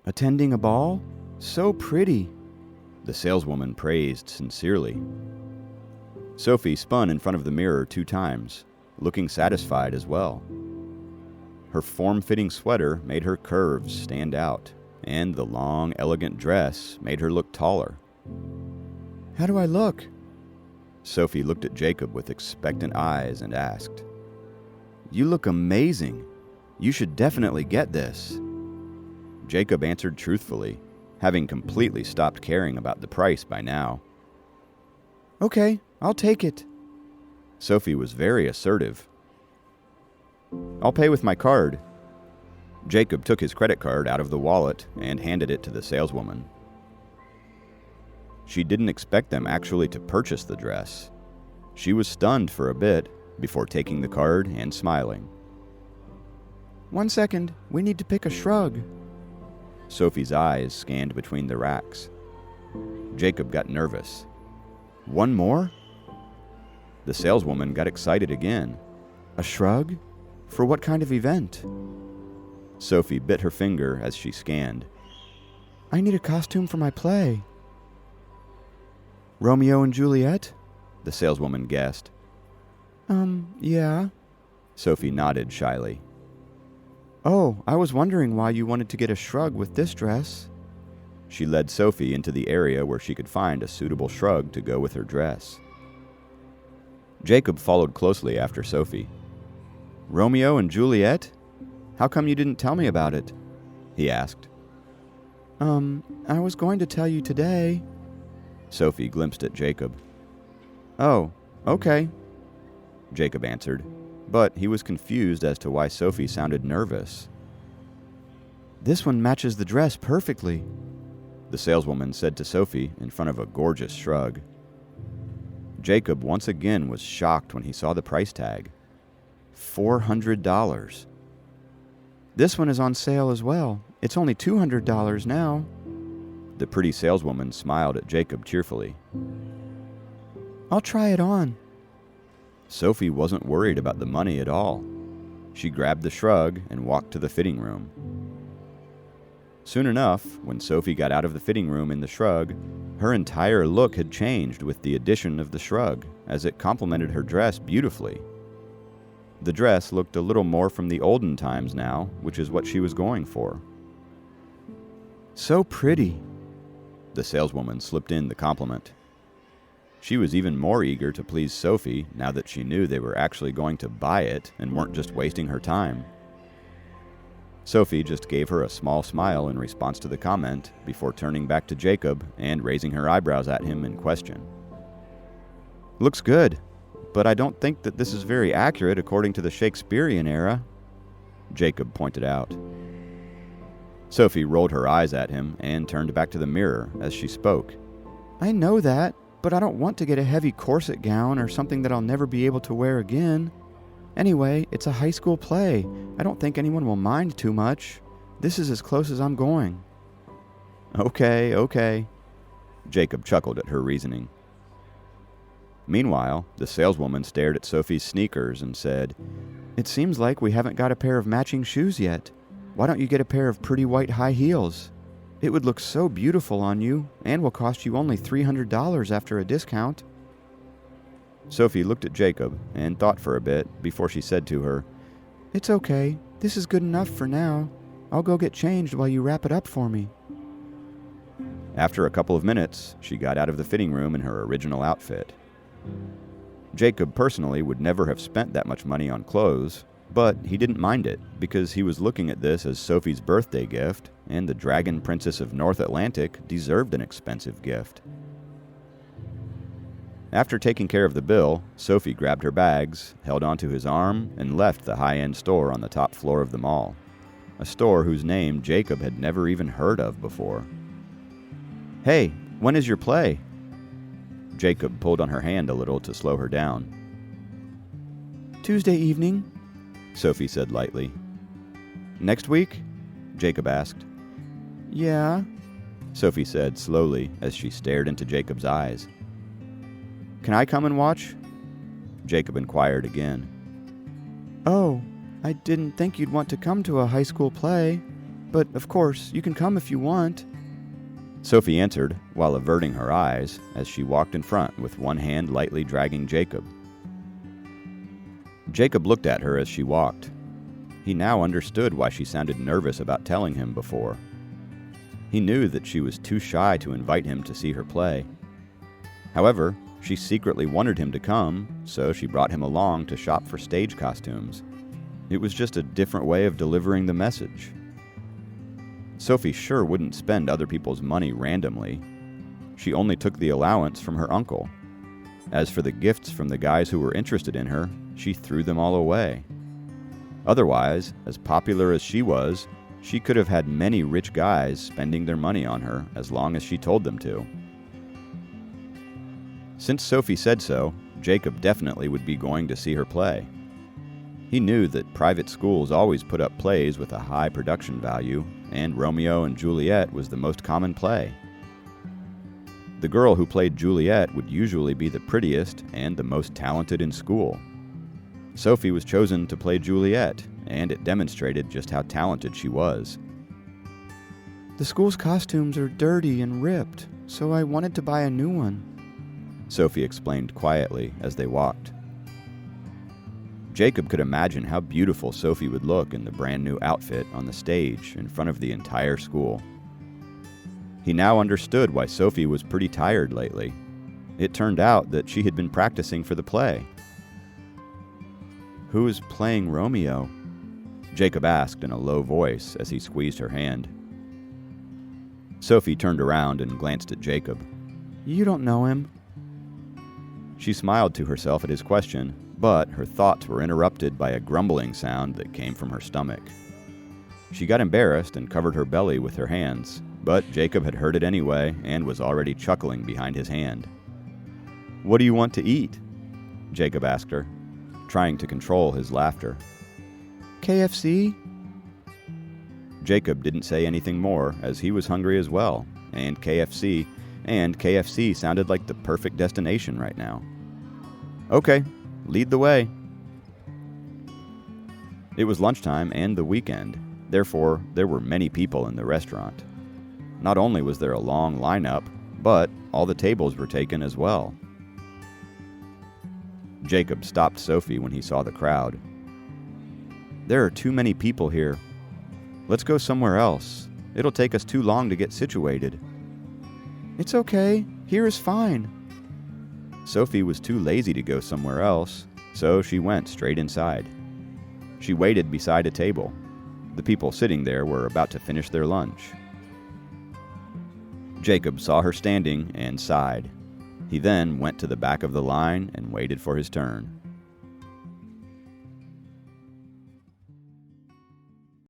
Attending a ball? So pretty, the saleswoman praised sincerely. Sophie spun in front of the mirror 2 times, looking satisfied as well. Her form-fitting sweater made her curves stand out, and the long, elegant dress made her look taller. How do I look? Sophie looked at Jacob with expectant eyes and asked. You look amazing. You should definitely get this. Jacob answered truthfully, having completely stopped caring about the price by now. Okay, I'll take it. Sophie was very assertive. I'll pay with my card. Jacob took his credit card out of the wallet and handed it to the saleswoman. She didn't expect them actually to purchase the dress. She was stunned for a bit before taking the card and smiling. 1 second, we need to pick a shrug. Sophie's eyes scanned between the racks. Jacob got nervous. One more? The saleswoman got excited again. A shrug? For what kind of event? Sophie bit her finger as she scanned. I need a costume for my play. Romeo and Juliet? The saleswoman guessed. Yeah. Sophie nodded shyly. Oh, I was wondering why you wanted to get a shrug with this dress. She led Sophie into the area where she could find a suitable shrug to go with her dress. Jacob followed closely after Sophie. Romeo and Juliet? How come you didn't tell me about it? He asked. I was going to tell you today. Sophie glimpsed at Jacob. Oh, okay, Jacob answered, but he was confused as to why Sophie sounded nervous. This one matches the dress perfectly, the saleswoman said to Sophie in front of a gorgeous shrug. Jacob once again was shocked when he saw the price tag. $400. This one is on sale as well. It's only $200 now. The pretty saleswoman smiled at Jacob cheerfully. I'll try it on. Sophie wasn't worried about the money at all. She grabbed the shrug and walked to the fitting room. Soon enough, when Sophie got out of the fitting room in the shrug, her entire look had changed with the addition of the shrug, as it complemented her dress beautifully. The dress looked a little more from the olden times now, which is what she was going for. So pretty. The saleswoman slipped in the compliment. She was even more eager to please Sophie now that she knew they were actually going to buy it and weren't just wasting her time. Sophie just gave her a small smile in response to the comment before turning back to Jacob and raising her eyebrows at him in question. Looks good, but I don't think that this is very accurate according to the Shakespearean era, Jacob pointed out. Sophie rolled her eyes at him and turned back to the mirror as she spoke. I know that, but I don't want to get a heavy corset gown or something that I'll never be able to wear again. Anyway, it's a high school play. I don't think anyone will mind too much. This is as close as I'm going. Okay. Jacob chuckled at her reasoning. Meanwhile, the saleswoman stared at Sophie's sneakers and said, It seems like we haven't got a pair of matching shoes yet. Why don't you get a pair of pretty white high heels? It would look so beautiful on you, and will cost you only $300 after a discount. Sophie looked at Jacob and thought for a bit before she said to her, It's okay. This is good enough for now. I'll go get changed while you wrap it up for me. After a couple of minutes, she got out of the fitting room in her original outfit. Jacob personally would never have spent that much money on clothes, but he didn't mind it because he was looking at this as Sophie's birthday gift, and the Dragon Princess of North Atlantic deserved an expensive gift. After taking care of the bill, Sophie grabbed her bags, held onto his arm, and left the high-end store on the top floor of the mall, a store whose name Jacob had never even heard of before. Hey, when is your play? Jacob pulled on her hand a little to slow her down. Tuesday evening, Sophie said lightly. Next week? Jacob asked. Yeah, Sophie said slowly as she stared into Jacob's eyes. Can I come and watch? Jacob inquired again. Oh, I didn't think you'd want to come to a high school play. But, of course, you can come if you want." Sophie answered while averting her eyes as she walked in front with one hand lightly dragging Jacob. Jacob looked at her as she walked. He now understood why she sounded nervous about telling him before. He knew that she was too shy to invite him to see her play. However, she secretly wanted him to come, so she brought him along to shop for stage costumes. It was just a different way of delivering the message. Sophie sure wouldn't spend other people's money randomly. She only took the allowance from her uncle. As for the gifts from the guys who were interested in her, she threw them all away. Otherwise, as popular as she was, she could have had many rich guys spending their money on her as long as she told them to. Since Sophie said so, Jacob definitely would be going to see her play. He knew that private schools always put up plays with a high production value, and Romeo and Juliet was the most common play. The girl who played Juliet would usually be the prettiest and the most talented in school. Sophie was chosen to play Juliet, and it demonstrated just how talented she was. "The school's costumes are dirty and ripped, so I wanted to buy a new one," Sophie explained quietly as they walked. Jacob could imagine how beautiful Sophie would look in the brand new outfit on the stage in front of the entire school. He now understood why Sophie was pretty tired lately. It turned out that she had been practicing for the play. "Who is playing Romeo?" Jacob asked in a low voice as he squeezed her hand. Sophie turned around and glanced at Jacob. "You don't know him." She smiled to herself at his question, but her thoughts were interrupted by a grumbling sound that came from her stomach. She got embarrassed and covered her belly with her hands, but Jacob had heard it anyway and was already chuckling behind his hand. "What do you want to eat?" Jacob asked her, trying to control his laughter. "KFC?" Jacob didn't say anything more as he was hungry as well, and KFC sounded like the perfect destination right now. "Okay, lead the way." It was lunchtime and the weekend, therefore there were many people in the restaurant. Not only was there a long lineup, but all the tables were taken as well. Jacob stopped Sophie when he saw the crowd. "There are too many people here. Let's go somewhere else. It'll take us too long to get situated." "It's okay. Here is fine." Sophie was too lazy to go somewhere else, so she went straight inside. She waited beside a table. The people sitting there were about to finish their lunch. Jacob saw her standing and sighed. He then went to the back of the line and waited for his turn.